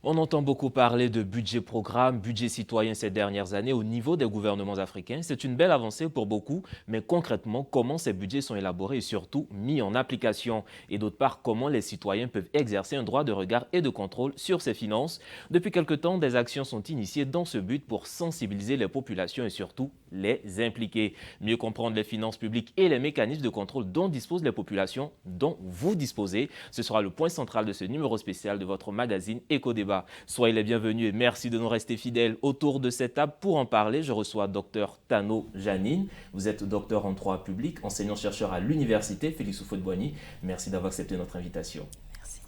On entend beaucoup parler de budget programme, budget citoyen ces dernières années au niveau des gouvernements africains. C'est une belle avancée pour beaucoup, mais concrètement, comment ces budgets sont élaborés et surtout mis en application? Et d'autre part, comment les citoyens peuvent exercer un droit de regard et de contrôle sur ces finances? Depuis quelque temps, des actions sont initiées dans ce but pour sensibiliser les populations et surtout les impliquer. Mieux comprendre les finances publiques et les mécanismes de contrôle dont disposent les populations, dont vous disposez. Ce sera le point central de ce numéro spécial de votre magazine Éco-Débat. Soyez les bienvenus et merci de nous rester fidèles autour de cette table. Pour en parler, je reçois Dr Tano Janine. Vous êtes docteur en droit public, enseignant-chercheur à l'université Félix Houphouët-Boigny. Merci d'avoir accepté notre invitation. Merci.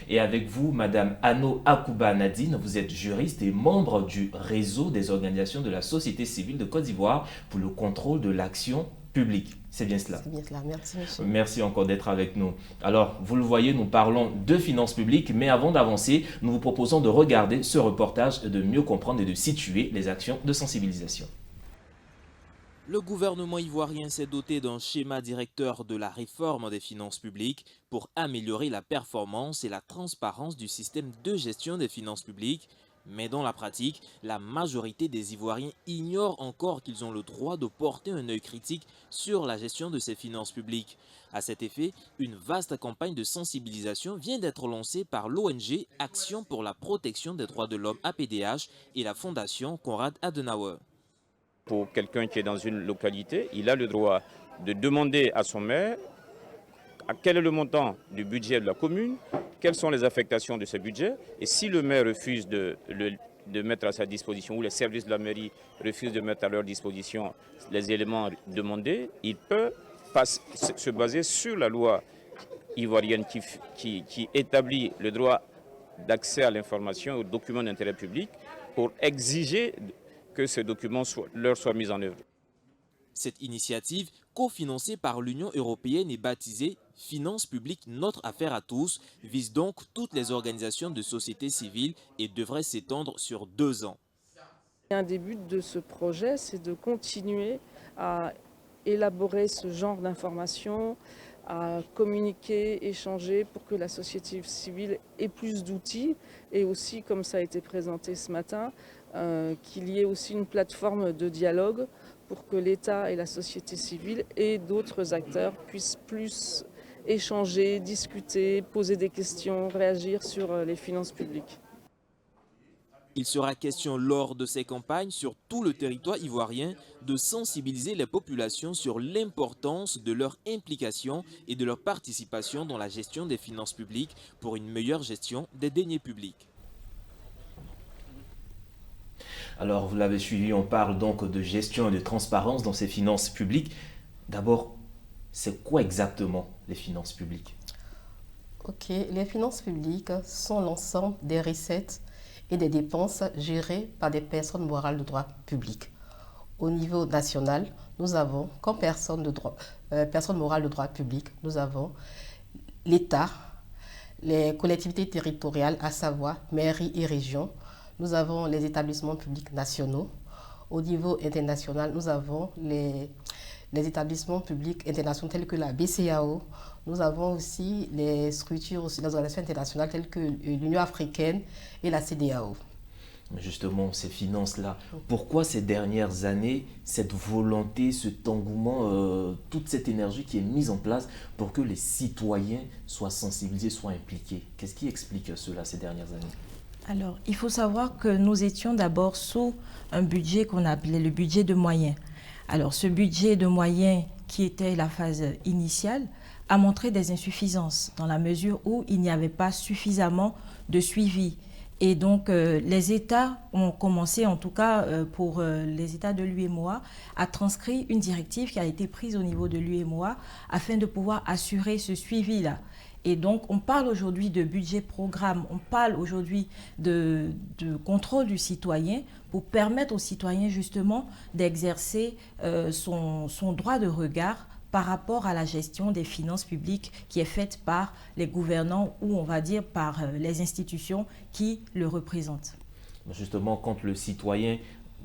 Et avec vous, Madame Anno Akouba Nadine, vous êtes juriste et membre du réseau des organisations de la société civile de Côte d'Ivoire pour le contrôle de l'action publique. C'est bien cela. C'est bien cela. Merci, monsieur. Merci encore d'être avec nous. Alors, vous le voyez, nous parlons de finances publiques, mais avant d'avancer, nous vous proposons de regarder ce reportage et de mieux comprendre et de situer les actions de sensibilisation. Le gouvernement ivoirien s'est doté d'un schéma directeur de la réforme des finances publiques pour améliorer la performance et la transparence du système de gestion des finances publiques. Mais dans la pratique, la majorité des Ivoiriens ignorent encore qu'ils ont le droit de porter un œil critique sur la gestion de ces finances publiques. À cet effet, une vaste campagne de sensibilisation vient d'être lancée par l'ONG Action pour la protection des droits de l'homme APDH et la Fondation Konrad Adenauer. Pour quelqu'un qui est dans une localité, il a le droit de demander à son maire quel est le montant du budget de la commune, quelles sont les affectations de ce budget, et si le maire refuse de mettre à sa disposition, ou les services de la mairie refusent de mettre à leur disposition les éléments demandés, il peut se baser sur la loi ivoirienne qui établit le droit d'accès à l'information et aux documents d'intérêt public pour exiger que ces documents leur soient mis en œuvre. Cette initiative, cofinancée par l'Union européenne et baptisée « Finances publiques, notre affaire à tous », vise donc toutes les organisations de société civile et devrait s'étendre sur 2 ans. Un des buts de ce projet, c'est de continuer à élaborer ce genre d'informations, à communiquer, échanger pour que la société civile ait plus d'outils et aussi, comme ça a été présenté ce matin, qu'il y ait aussi une plateforme de dialogue pour que l'État et la société civile et d'autres acteurs puissent plus échanger, discuter, poser des questions, réagir sur les finances publiques. Il sera question lors de ces campagnes sur tout le territoire ivoirien de sensibiliser les populations sur l'importance de leur implication et de leur participation dans la gestion des finances publiques pour une meilleure gestion des deniers publics. Alors, vous l'avez suivi, on parle donc de gestion et de transparence dans ces finances publiques. D'abord, c'est quoi exactement les finances publiques? Ok, les finances publiques sont l'ensemble des recettes et des dépenses gérées par des personnes morales de droit public. Au niveau national, nous avons, comme personnes morales de droit public, nous avons l'État, les collectivités territoriales, à savoir mairies et régions. Nous avons les établissements publics nationaux. Au niveau international, nous avons les établissements publics internationaux tels que la BCAO. Nous avons aussi les structures, les organisations internationales telles que l'Union africaine et la CEDEAO. Justement, ces finances-là, pourquoi ces dernières années, cette volonté, cet engouement, toute cette énergie qui est mise en place pour que les citoyens soient sensibilisés, soient impliqués? Qu'est-ce qui explique cela ces dernières années? Alors, il faut savoir que nous étions d'abord sous un budget qu'on appelait le budget de moyens. Alors, ce budget de moyens, qui était la phase initiale, a montré des insuffisances dans la mesure où il n'y avait pas suffisamment de suivi. Et donc, les États ont commencé, en tout cas pour les États de l'UEMOA, à transcrire une directive qui a été prise au niveau de l'UEMOA afin de pouvoir assurer ce suivi-là. Et donc, on parle aujourd'hui de budget programme, on parle aujourd'hui de contrôle du citoyen pour permettre aux citoyens justement d'exercer son droit de regard par rapport à la gestion des finances publiques qui est faite par les gouvernants ou on va dire par les institutions qui le représentent. Justement, quand le citoyen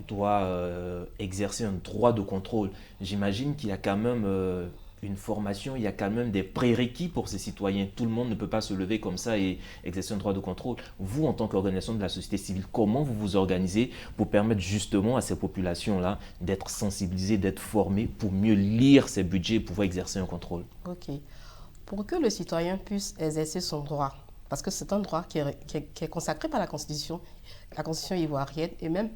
doit exercer un droit de contrôle, j'imagine qu'il y a quand même une formation, il y a quand même des prérequis pour ces citoyens. Tout le monde ne peut pas se lever comme ça et exercer un droit de contrôle. Vous, en tant qu'organisation de la société civile, comment vous vous organisez pour permettre justement à ces populations-là d'être sensibilisées, d'être formées pour mieux lire ces budgets et pouvoir exercer un contrôle? Ok. Pour que le citoyen puisse exercer son droit, parce que c'est un droit qui est consacré par la Constitution ivoirienne et même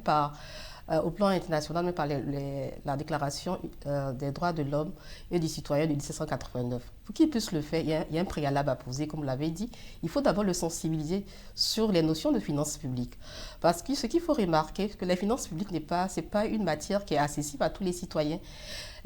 au plan international, même par la Déclaration des droits de l'homme et du citoyen de 1789. Pour qu'il puisse le faire, il y a un préalable à poser, comme vous l'avez dit. Il faut d'abord le sensibiliser sur les notions de finances publiques. Parce que ce qu'il faut remarquer, c'est que les finances publiques c'est pas une matière qui est accessible à tous les citoyens.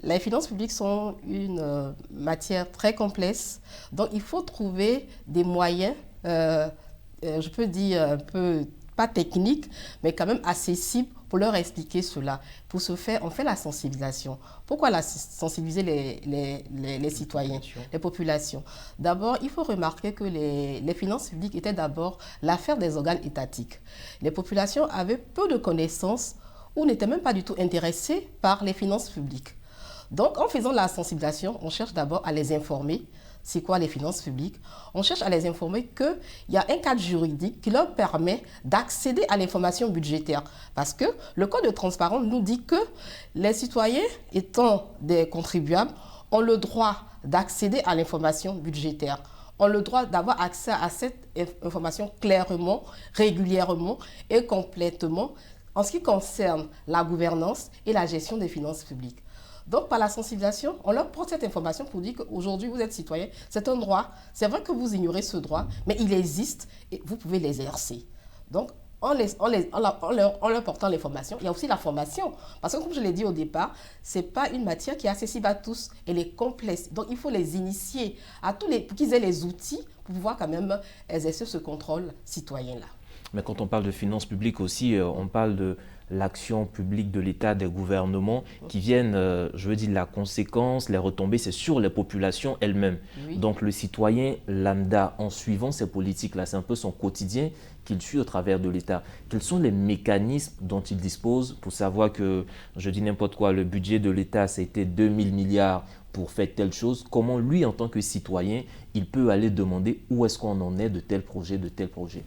Les finances publiques sont une matière très complexe, donc il faut trouver des moyens, je peux dire un peu, pas techniques, mais quand même accessibles pour leur expliquer cela. Pour ce faire, on fait la sensibilisation. Pourquoi sensibiliser les citoyens, les populations? D'abord, il faut remarquer que les finances publiques étaient d'abord l'affaire des organes étatiques. Les populations avaient peu de connaissances ou n'étaient même pas du tout intéressées par les finances publiques. Donc, en faisant la sensibilisation, on cherche d'abord à les informer. C'est quoi les finances publiques? On cherche à les informer qu'il y a un cadre juridique qui leur permet d'accéder à l'information budgétaire. Parce que le Code de transparence nous dit que les citoyens, étant des contribuables, ont le droit d'accéder à l'information budgétaire. Ont le droit d'avoir accès à cette information clairement, régulièrement et complètement en ce qui concerne la gouvernance et la gestion des finances publiques. Donc, par la sensibilisation, on leur porte cette information pour dire qu'aujourd'hui, vous êtes citoyen, c'est un droit. C'est vrai que vous ignorez ce droit, mais il existe et vous pouvez l'exercer. Donc, en leur portant l'information, il y a aussi la formation. Parce que, comme je l'ai dit au départ, ce n'est pas une matière qui est accessible à tous. Elle est complexe. Donc, il faut les initier pour qu'ils aient les outils pour pouvoir quand même exercer ce contrôle citoyen-là. Mais quand on parle de finances publiques aussi, on parle de l'action publique de l'État, des gouvernements qui viennent, je veux dire, la conséquence, les retombées, c'est sur les populations elles-mêmes. Oui. Donc le citoyen lambda, en suivant ces politiques-là, c'est un peu son quotidien qu'il suit au travers de l'État. Quels sont les mécanismes dont il dispose pour savoir que, je dis n'importe quoi, le budget de l'État, c'était 2000 milliards pour faire telle chose? Comment lui, en tant que citoyen, il peut aller demander où est-ce qu'on en est de tel projet, de tel projet?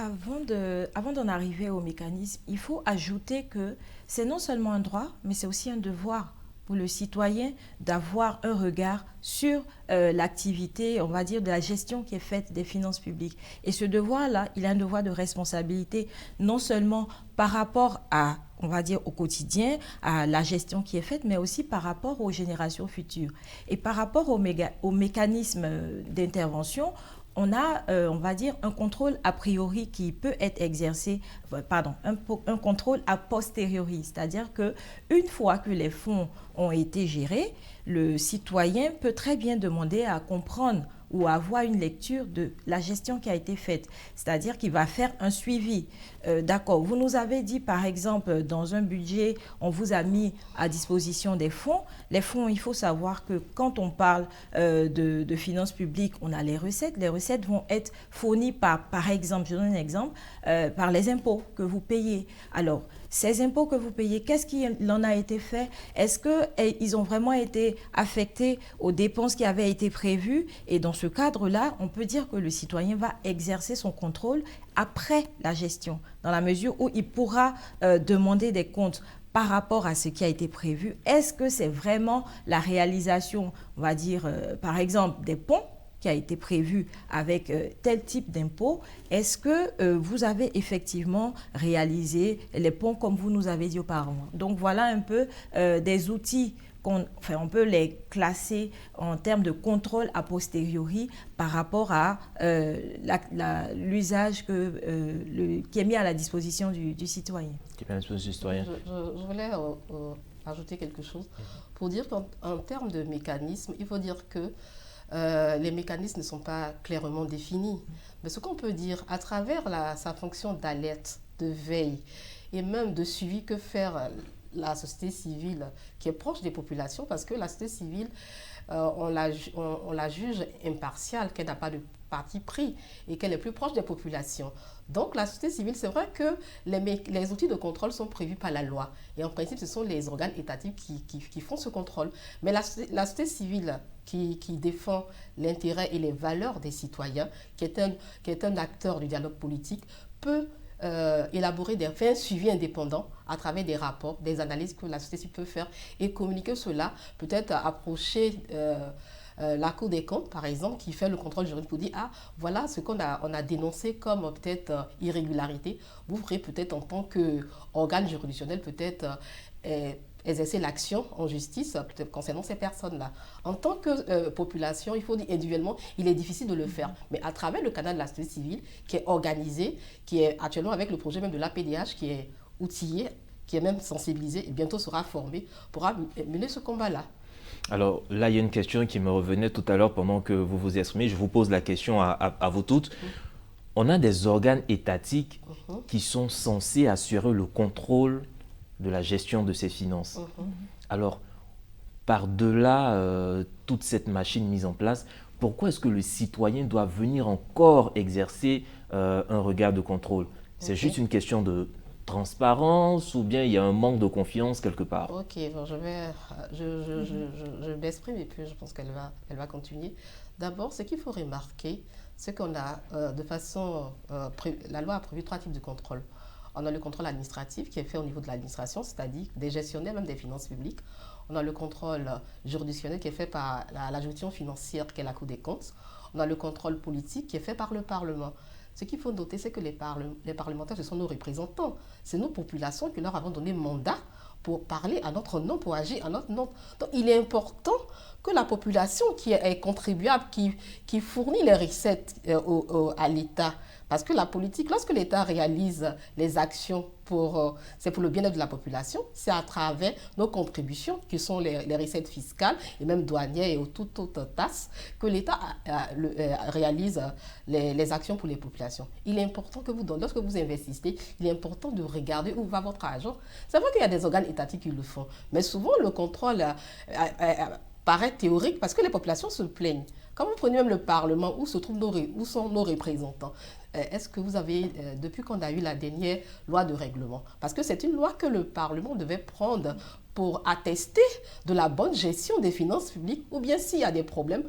Avant d'en arriver au mécanisme, il faut ajouter que c'est non seulement un droit, mais c'est aussi un devoir pour le citoyen d'avoir un regard sur l'activité, on va dire, de la gestion qui est faite des finances publiques. Et ce devoir-là, il a un devoir de responsabilité, non seulement par rapport à, on va dire, au quotidien, à la gestion qui est faite, mais aussi par rapport aux générations futures. Et par rapport au mécanisme d'intervention, on a, on va dire, un contrôle a priori qui peut être exercé, un contrôle a posteriori, c'est-à-dire qu'une fois que les fonds ont été gérés, le citoyen peut très bien demander à comprendre ou à avoir une lecture de la gestion qui a été faite, c'est-à-dire qu'il va faire un suivi. D'accord, vous nous avez dit par exemple dans un budget, on vous a mis à disposition des fonds. Les fonds, il faut savoir que quand on parle de finances publiques, on a les recettes. Les recettes vont être fournies par exemple, je donne un exemple, par les impôts que vous payez. Alors, ces impôts que vous payez, qu'est-ce qu'il en a été fait? Est-ce qu'ils ont vraiment été affectés aux dépenses qui avaient été prévues? Et dans ce cadre-là, on peut dire que le citoyen va exercer son contrôle après la gestion, dans la mesure où il pourra demander des comptes par rapport à ce qui a été prévu. Est-ce que c'est vraiment la réalisation, on va dire, par exemple, des ponts qui a été prévu avec tel type d'impôt? Est-ce que vous avez effectivement réalisé les ponts comme vous nous avez dit auparavant? Donc voilà un peu des outils on peut les classer en termes de contrôle a posteriori par rapport à l'usage qui est mis à la disposition du citoyen. Qui est à la disposition du citoyen. Je voulais ajouter quelque chose pour dire qu'en termes de mécanismes, il faut dire que les mécanismes ne sont pas clairement définis. Mais ce qu'on peut dire, à travers sa fonction d'alerte, de veille et même de suivi que faire la société civile qui est proche des populations, parce que la société civile on la juge impartiale, qu'elle n'a pas de parti pris et qu'elle est plus proche des populations. Donc la société civile, c'est vrai que les outils de contrôle sont prévus par la loi. Et en principe, ce sont les organes étatiques qui font ce contrôle. Mais la société civile qui défend l'intérêt et les valeurs des citoyens, qui est un acteur du dialogue politique, peut élaborer faire un suivi indépendant à travers des rapports, des analyses que la société civile peut faire et communiquer cela, peut-être approcher la Cour des comptes, par exemple, qui fait le contrôle juridique pour dire, ah, voilà ce qu'on a dénoncé comme peut-être irrégularité. Vous pourrez peut-être en tant qu'organe juridictionnel peut-être exercer l'action en justice peut-être concernant ces personnes-là. En tant que population, il faut dire individuellement, il est difficile de le faire. Mais à travers le canal de la société civile qui est organisé, qui est actuellement avec le projet même de l'APDH, qui est outillé, qui est même sensibilisé et bientôt sera formé, pourra mener ce combat-là. Alors là, il y a une question qui me revenait tout à l'heure pendant que vous vous exprimez. Je vous pose la question à vous toutes. On a des organes étatiques qui sont censés assurer le contrôle de la gestion de ces finances. Alors, par-delà toute cette machine mise en place, pourquoi est-ce que le citoyen doit venir encore exercer un regard de contrôle? C'est juste une question de transparence ou bien il y a un manque de confiance quelque part? Ok, bon, je m'exprime et puis je pense qu'elle va continuer. D'abord, ce qu'il faut remarquer, c'est qu'on a de façon... la loi a prévu 3 types de contrôle. On a le contrôle administratif qui est fait au niveau de l'administration, c'est-à-dire des gestionnaires, même des finances publiques. On a le contrôle juridictionnel qui est fait par la juridiction financière qui est la Cour des comptes. On a le contrôle politique qui est fait par le Parlement. Ce qu'il faut noter, c'est que les parlementaires, ce sont nos représentants. C'est nos populations qui leur avons donné mandat pour parler à notre nom, pour agir à notre nom. Donc, il est important que la population qui est contribuable, qui fournit les recettes à l'État, parce que la politique, lorsque l'État réalise les actions c'est pour le bien-être de la population, c'est à travers nos contributions, qui sont les recettes fiscales et même douanières et toute autre tasse, que l'État réalise les actions pour les populations. Il est important que lorsque vous investissez, il est important de regarder où va votre argent. C'est vrai qu'il y a des organes étatiques qui le font, mais souvent le contrôle paraît théorique parce que les populations se plaignent. Quand vous prenez même le Parlement, où sont nos représentants? Est-ce que vous avez, depuis qu'on a eu la dernière loi de règlement, parce que c'est une loi que le Parlement devait prendre pour attester de la bonne gestion des finances publiques, ou bien s'il y a des problèmes,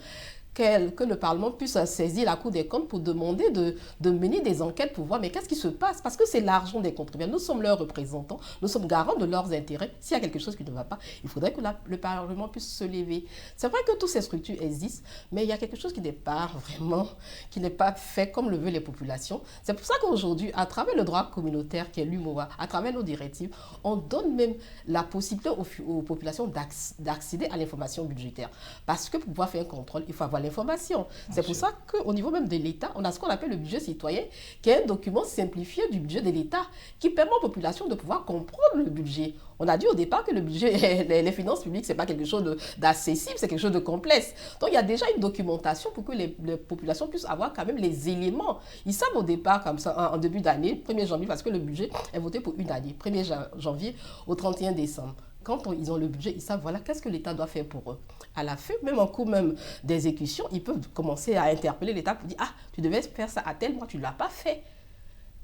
que le Parlement puisse saisir la Cour des comptes pour demander de mener des enquêtes pour voir mais qu'est-ce qui se passe, parce que c'est l'argent des contribuables, nous sommes leurs représentants, nous sommes garants de leurs intérêts. S'il y a quelque chose qui ne va pas, il faudrait que le Parlement puisse se lever. C'est vrai que toutes ces structures existent, mais il y a quelque chose qui n'est pas vraiment, qui n'est pas fait comme le veulent les populations. C'est pour ça qu'aujourd'hui, à travers le droit communautaire qui est l'UMOA, à travers nos directives, on donne même la possibilité aux populations d'accéder à l'information budgétaire. Parce que pour pouvoir faire un contrôle, il faut avoir l'information. C'est pour ça qu'au niveau même de l'État, on a ce qu'on appelle le budget citoyen, qui est un document simplifié du budget de l'État, qui permet aux populations de pouvoir comprendre le budget. On a dit au départ que le budget, les finances publiques, ce n'est pas quelque chose d'accessible, c'est quelque chose de complexe. Donc il y a déjà une documentation pour que les populations puissent avoir quand même les éléments. Ils savent au départ, comme ça, en début d'année, 1er janvier, parce que le budget est voté pour une année, 1er janvier au 31 décembre. Quand ils ont le budget, ils savent voilà qu'est-ce que l'État doit faire pour eux. À la fin, même en cours même d'exécution, ils peuvent commencer à interpeller l'État pour dire « Ah, tu devais faire ça à tel mois, tu ne l'as pas fait ».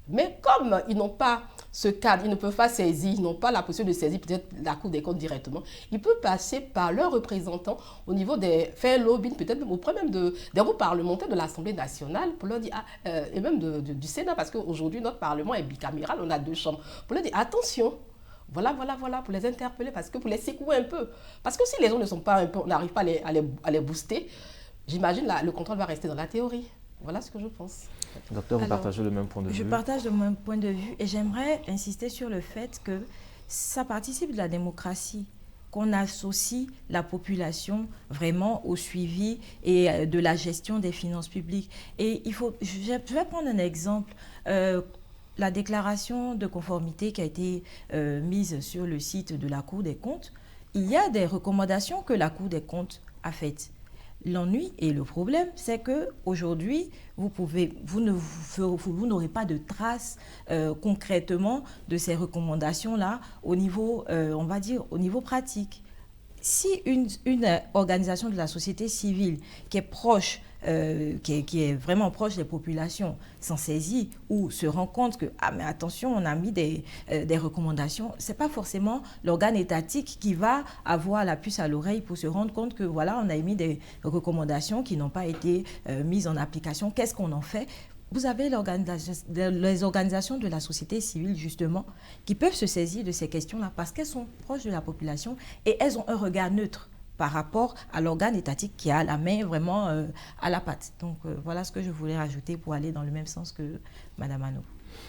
Mais comme ils n'ont pas ce cadre, ils ne peuvent pas saisir, ils n'ont pas la possibilité de saisir peut-être la Cour des comptes directement, ils peuvent passer par leurs représentants au niveau faire un lobbying, peut-être auprès même des groupes parlementaires de l'Assemblée nationale, pour leur dire, et même du Sénat, parce qu'aujourd'hui notre Parlement est bicaméral, on a 2 chambres, pour leur dire attention. Voilà, pour les interpeller, parce que pour les secouer un peu. Parce que si les gens ne sont pas un peu, on n'arrive pas à les booster, j'imagine le contrôle va rester dans la théorie. Voilà ce que je pense. Docteur, vous partagez le même point de vue? Je partage le même point de vue et j'aimerais insister sur le fait que ça participe de la démocratie, qu'on associe la population vraiment au suivi et de la gestion des finances publiques. Et je vais prendre un exemple. La déclaration de conformité qui a été mise sur le site de la Cour des comptes, il y a des recommandations que la Cour des comptes a faites. L'ennui et le problème, c'est qu'aujourd'hui, vous n'aurez pas de traces concrètement de ces recommandations-là au niveau, on va dire, au niveau pratique. si une organisation de la société civile qui est proche, qui est vraiment proche des populations, s'en saisit ou se rend compte que, ah mais attention, on a mis des recommandations, ce n'est pas forcément l'organe étatique qui va avoir la puce à l'oreille pour se rendre compte que voilà, on a émis des recommandations qui n'ont pas été mises en application. Qu'est-ce qu'on en fait? Vous avez les organisations de la société civile, justement, qui peuvent se saisir de ces questions-là parce qu'elles sont proches de la population et elles ont un regard neutre par rapport à l'organe étatique qui a la main vraiment à la patte. Donc, voilà ce que je voulais rajouter pour aller dans le même sens que Mme Ano.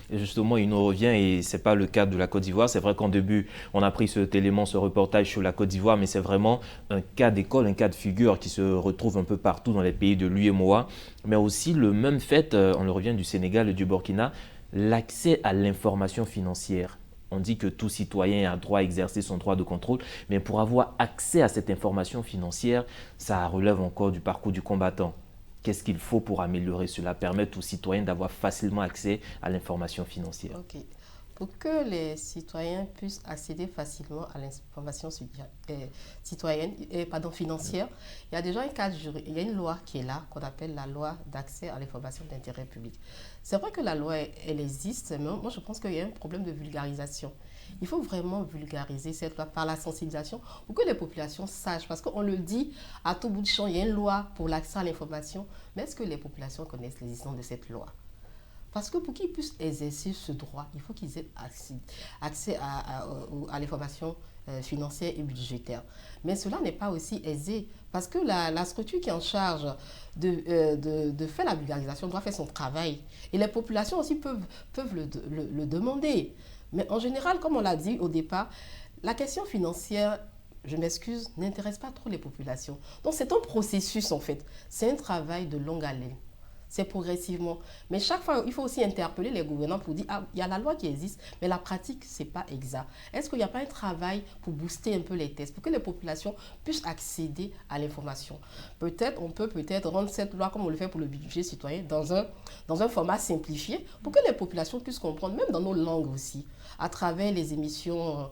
Et justement, il nous revient, et ce n'est pas le cas de la Côte d'Ivoire. C'est vrai qu'en début, on a pris cet élément, ce reportage sur la Côte d'Ivoire, mais c'est vraiment un cas d'école, un cas de figure qui se retrouve un peu partout dans les pays de l'UEMOA. Mais aussi le même fait, on le revient du Sénégal et du Burkina, l'accès à l'information financière. On dit que tout citoyen a droit à exercer son droit de contrôle, mais pour avoir accès à cette information financière, ça relève encore du parcours du combattant. Qu'est-ce qu'il faut pour améliorer cela, permettre aux citoyens d'avoir facilement accès à l'information financière? Ok. Pour que les citoyens puissent accéder facilement à l'information financière, il y a déjà un cadre juridique, il y a une loi qui est là, qu'on appelle la loi d'accès à l'information d'intérêt public. C'est vrai que la loi, elle existe, mais moi je pense qu'il y a un problème de vulgarisation. Il faut vraiment vulgariser cette loi par la sensibilisation pour que les populations sachent. Parce qu'on le dit à tout bout de champ, il y a une loi pour l'accès à l'information. Mais est-ce que les populations connaissent l'existence de cette loi? Parce que pour qu'ils puissent exercer ce droit, il faut qu'ils aient accès à l'information financière et budgétaire. Mais cela n'est pas aussi aisé parce que la structure qui est en charge de faire la vulgarisation doit faire son travail. Et les populations aussi peuvent le demander. Mais en général, comme on l'a dit au départ, la question financière, je m'excuse, n'intéresse pas trop les populations. Donc c'est un processus en fait. C'est un travail de longue haleine. C'est progressivement. Mais chaque fois, il faut aussi interpeller les gouvernants pour dire « Ah, il y a la loi qui existe, mais la pratique, ce n'est pas exact. » Est-ce qu'il n'y a pas un travail pour booster un peu les tests, pour que les populations puissent accéder à l'information? Peut-être, on peut rendre cette loi, comme on le fait pour le budget citoyen, dans un format simplifié, pour que les populations puissent comprendre, même dans nos langues aussi, à travers les émissions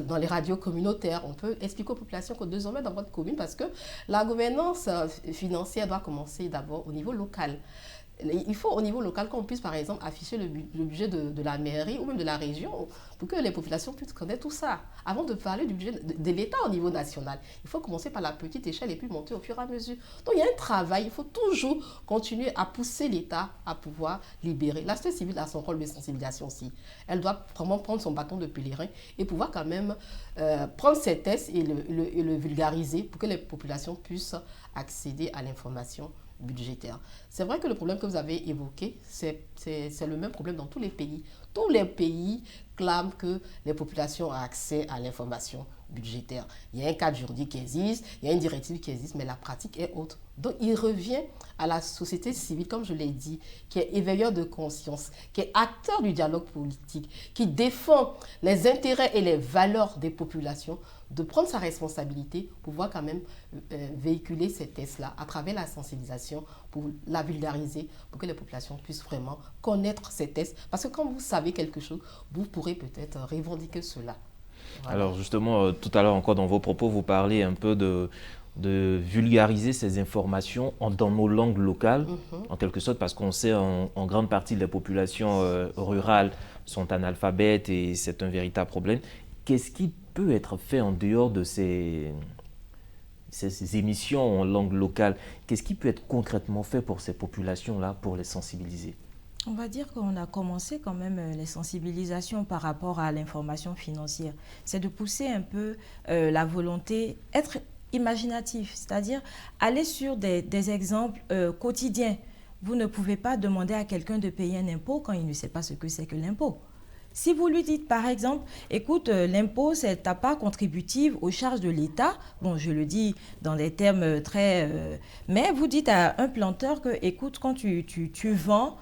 dans les radios communautaires. On peut expliquer aux populations que désormais dans votre commune, parce que la gouvernance financière doit commencer d'abord au niveau local. Il faut au niveau local qu'on puisse par exemple afficher le budget de la mairie ou même de la région pour que les populations puissent connaître tout ça. Avant de parler du budget de l'État au niveau national, il faut commencer par la petite échelle et puis monter au fur et à mesure. Donc il y a un travail, il faut toujours continuer à pousser l'État à pouvoir libérer. La société civile a son rôle de sensibilisation aussi. Elle doit vraiment prendre son bâton de pèlerin et pouvoir quand même prendre ces tests et le vulgariser pour que les populations puissent accéder à l'information budgétaire. C'est vrai que le problème que vous avez évoqué, c'est le même problème dans tous les pays. Tous les pays clament que les populations ont accès à l'information budgétaire. Il y a un cadre juridique qui existe, il y a une directive qui existe, mais la pratique est autre. Donc, il revient à la société civile, comme je l'ai dit, qui est éveilleur de conscience, qui est acteur du dialogue politique, qui défend les intérêts et les valeurs des populations, de prendre sa responsabilité pour pouvoir quand même véhiculer ces tests-là à travers la sensibilisation, pour la vulgariser, pour que les populations puissent vraiment connaître ces tests. Parce que quand vous savez quelque chose, vous pourrez peut-être revendiquer cela. Voilà. Alors justement, tout à l'heure encore dans vos propos, vous parlez un peu de vulgariser ces informations dans nos langues locales, en quelque sorte, parce qu'on sait en grande partie les populations rurales sont analphabètes et c'est un véritable problème. Qu'est-ce qui peut être fait en dehors de ces émissions en langue locale? Qu'est-ce qui peut être concrètement fait pour ces populations-là, pour les sensibiliser? On va dire qu'on a commencé quand même les sensibilisations par rapport à l'information financière. C'est de pousser un peu la volonté, être imaginatif, c'est-à-dire aller sur des exemples quotidiens. Vous ne pouvez pas demander à quelqu'un de payer un impôt quand il ne sait pas ce que c'est que l'impôt. Si vous lui dites, par exemple, écoute, l'impôt, c'est ta part contributive aux charges de l'État, bon, je le dis dans des termes très... mais vous dites à un planteur que, écoute, quand tu vends,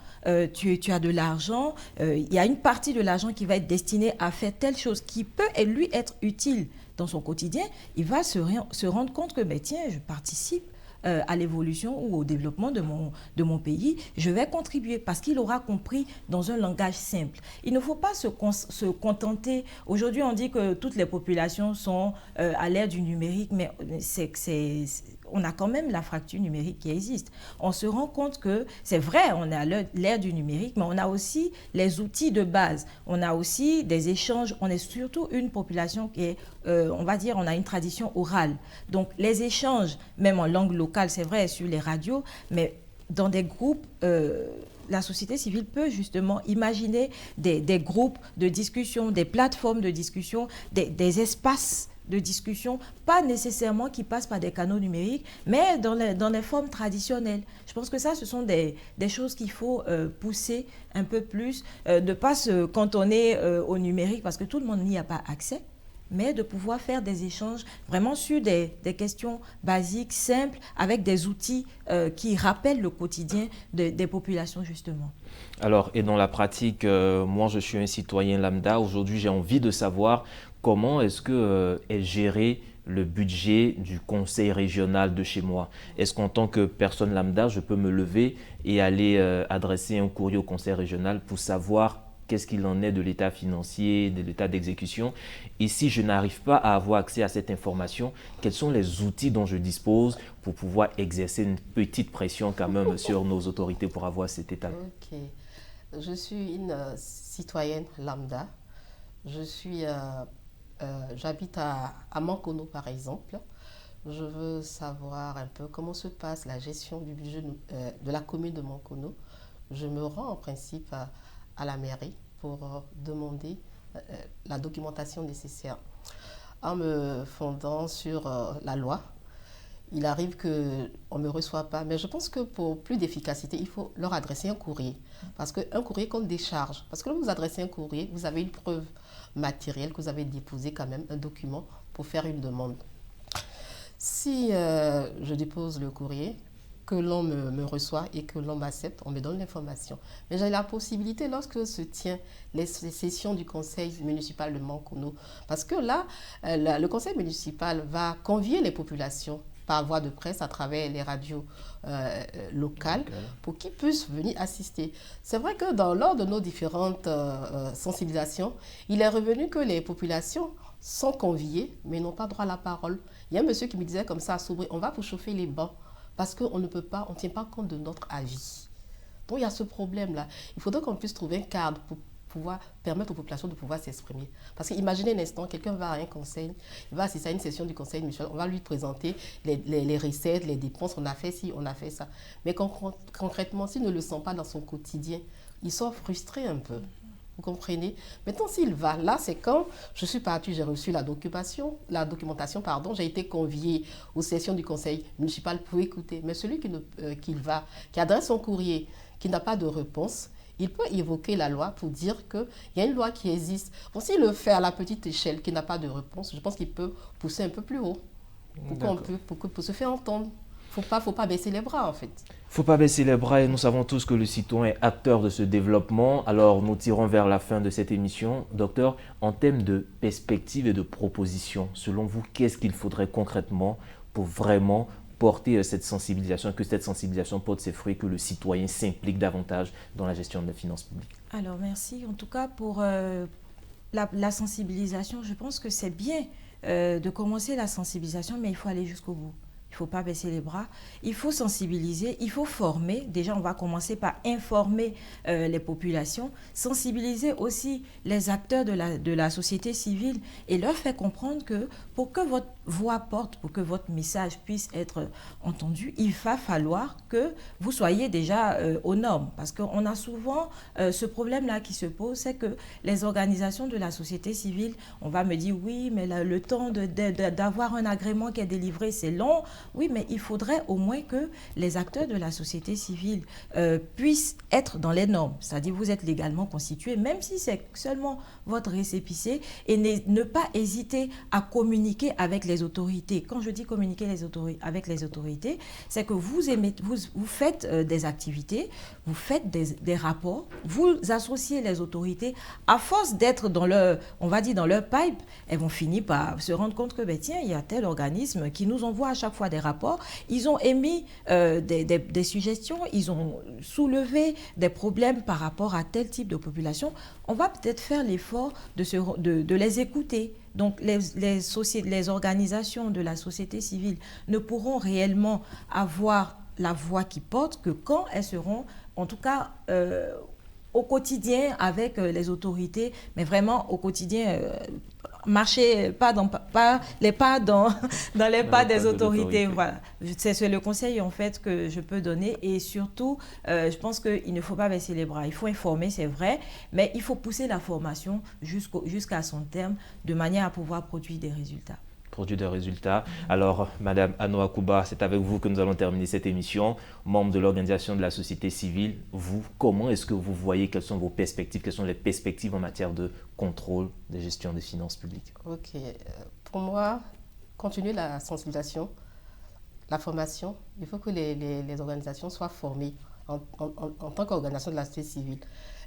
tu as de l'argent, il y a une partie de l'argent qui va être destinée à faire telle chose qui peut lui être utile dans son quotidien, il va se rendre compte que, mais tiens, je participe à l'évolution ou au développement de mon pays, je vais contribuer parce qu'il aura compris dans un langage simple. Il ne faut pas se contenter. Aujourd'hui, on dit que toutes les populations sont à l'ère du numérique, mais on a quand même la fracture numérique qui existe. On se rend compte que c'est vrai, on est à l'ère du numérique, mais on a aussi les outils de base. On a aussi des échanges. On est surtout une population qui est, on va dire, on a une tradition orale. Donc, les échanges, même en langue locale, c'est vrai, sur les radios, mais dans des groupes, la société civile peut justement imaginer des groupes de discussion, des plateformes de discussion, des espaces de discussion, pas nécessairement qui passent par des canaux numériques, mais dans les formes traditionnelles. Je pense que ça, ce sont des choses qu'il faut pousser un peu plus, de ne pas se cantonner au numérique parce que tout le monde n'y a pas accès, mais de pouvoir faire des échanges vraiment sur des questions basiques, simples, avec des outils qui rappellent le quotidien des populations, justement. Alors, et dans la pratique, moi, je suis un citoyen lambda. Aujourd'hui, j'ai envie de savoir comment est-ce que est géré le budget du conseil régional de chez moi. Est-ce qu'en tant que personne lambda, je peux me lever et aller adresser un courrier au conseil régional pour savoir qu'est-ce qu'il en est de l'état financier, de l'état d'exécution? Et si je n'arrive pas à avoir accès à cette information, quels sont les outils dont je dispose pour pouvoir exercer une petite pression quand même sur nos autorités pour avoir cet état? Ok. Je suis une citoyenne lambda. J'habite à Mankono, par exemple. Je veux savoir un peu comment se passe la gestion du budget de la commune de Mankono. Je me rends en principe à la mairie pour demander la documentation nécessaire. En me fondant sur la loi, il arrive qu'on ne me reçoit pas. Mais je pense que pour plus d'efficacité, il faut leur adresser un courrier. Parce qu'un courrier compte des charges. Parce que quand vous adressez un courrier, vous avez une preuve matérielle que vous avez déposé quand même, un document pour faire une demande. Si je dépose le courrier, que l'on me reçoit et que l'on m'accepte, on me donne l'information. Mais j'ai la possibilité, lorsque se tient les sessions du conseil municipal de Mankono, parce que là, le conseil municipal va convier les populations par voie de presse à travers les radios locales pour qu'ils puissent venir assister. C'est vrai que lors de nos différentes sensibilisations, il est revenu que les populations sont conviées mais n'ont pas droit à la parole. Il y a un monsieur qui me disait comme ça à Sobré, on va vous chauffer les bancs parce qu'on ne peut pas, on ne tient pas compte de notre avis. Donc il y a ce problème-là. Il faudrait qu'on puisse trouver un cadre pour pouvoir permettre aux populations de pouvoir s'exprimer. Parce qu'imaginez un instant, quelqu'un va à un conseil, il va assister à une session du conseil municipal, on va lui présenter les recettes, les dépenses, on a fait ci, on a fait ça. Mais concrètement, s'il ne le sent pas dans son quotidien, il sort frustré un peu. Vous comprenez? Maintenant, s'il va, là, c'est quand je suis partie, j'ai reçu la documentation, j'ai été conviée aux sessions du conseil municipal pour écouter. Mais celui qui adresse son courrier, qui n'a pas de réponse, il peut évoquer la loi pour dire qu'il y a une loi qui existe. Bon, s'il le fait à la petite échelle, qui n'a pas de réponse, je pense qu'il peut pousser un peu plus haut pour se faire entendre. Faut pas baisser les bras, en fait. Faut pas baisser les bras et nous savons tous que le citoyen est acteur de ce développement. Alors, nous tirons vers la fin de cette émission. Docteur, en termes de perspectives et de propositions, selon vous, qu'est-ce qu'il faudrait concrètement pour vraiment porter cette sensibilisation, que cette sensibilisation porte ses fruits, que le citoyen s'implique davantage dans la gestion des finances publiques? Alors, merci. En tout cas, pour la sensibilisation, je pense que c'est bien de commencer la sensibilisation, mais il faut aller jusqu'au bout. Il ne faut pas baisser les bras, il faut sensibiliser, il faut former. Déjà, on va commencer par informer les populations, sensibiliser aussi les acteurs de la société civile et leur faire comprendre que pour que votre voix porte, pour que votre message puisse être entendu, il va falloir que vous soyez déjà aux normes. Parce qu'on a souvent ce problème-là qui se pose, c'est que les organisations de la société civile, on va me dire oui, mais le temps d'avoir un agrément qui est délivré, c'est long. Oui, mais il faudrait au moins que les acteurs de la société civile puissent être dans les normes. C'est-à-dire vous êtes légalement constitué, même si c'est seulement votre récépissé, et ne pas hésiter à communiquer avec les autorités. Quand je dis communiquer avec les autorités, c'est que vous faites des activités, vous faites des rapports, vous associez les autorités. À force d'être dans leur pipe, elles vont finir par se rendre compte que, tiens, il y a tel organisme qui nous envoie à chaque fois fois des rapports, ils ont émis des suggestions, ils ont soulevé des problèmes par rapport à tel type de population. On va peut-être faire l'effort de les écouter. Donc, les organisations de la société civile ne pourront réellement avoir la voix qui porte que quand elles seront, en tout cas, au quotidien avec les autorités, mais vraiment au quotidien, marcher les pas dans les pas des autorités. Voilà. C'est le conseil en fait que je peux donner et surtout, je pense qu'il ne faut pas baisser les bras. Il faut informer, c'est vrai, mais il faut pousser la formation jusqu'à son terme de manière à pouvoir produire des résultats. Alors, Madame Anno Akuba, c'est avec vous que nous allons terminer cette émission. Membre de l'organisation de la société civile, vous, comment est-ce que vous voyez, quelles sont vos perspectives, quelles sont les perspectives en matière de contrôle de gestion des finances publiques? Ok. Pour moi, continuer la sensibilisation, la formation, il faut que les organisations soient formées en tant qu'organisation de la société civile.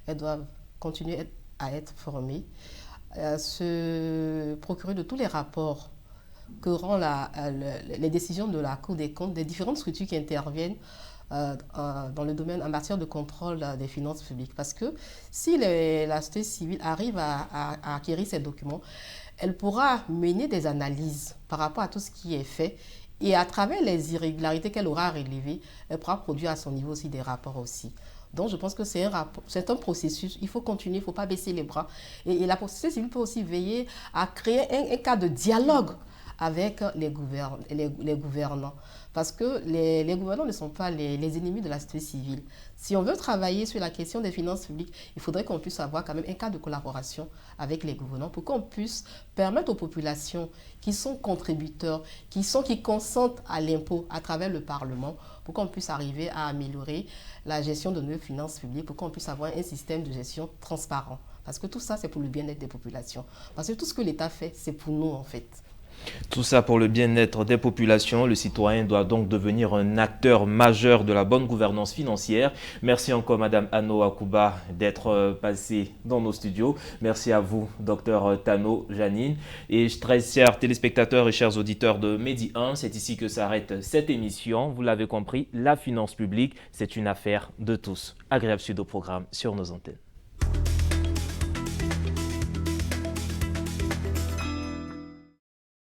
Elles doivent continuer à être formées, se procurer de tous les rapports que rend les décisions de la Cour des comptes, des différentes structures qui interviennent dans le domaine en matière de contrôle des finances publiques. Parce que si la société civile arrive à acquérir ces documents, elle pourra mener des analyses par rapport à tout ce qui est fait et à travers les irrégularités qu'elle aura relevées, elle pourra produire à son niveau aussi des rapports aussi. Donc, je pense que c'est un processus. Il faut continuer, il ne faut pas baisser les bras. Et la société civile peut aussi veiller à créer un cadre de dialogue avec les gouvernants. Parce que les gouvernants ne sont pas les ennemis de la société civile. Si on veut travailler sur la question des finances publiques, il faudrait qu'on puisse avoir quand même un cadre de collaboration avec les gouvernants pour qu'on puisse permettre aux populations qui sont contributeurs, qui consentent à l'impôt à travers le Parlement, pour qu'on puisse arriver à améliorer la gestion de nos finances publiques, pour qu'on puisse avoir un système de gestion transparent. Parce que tout ça, c'est pour le bien-être des populations. Parce que tout ce que l'État fait, c'est pour nous en fait. Tout ça pour le bien-être des populations. Le citoyen doit donc devenir un acteur majeur de la bonne gouvernance financière. Merci encore, Madame Anno Akuba, d'être passée dans nos studios. Merci à vous, Dr Tano Janine. Et très chers téléspectateurs et chers auditeurs de Medi 1, c'est ici que s'arrête cette émission. Vous l'avez compris, la finance publique, c'est une affaire de tous. Agréable suite au programme sur nos antennes.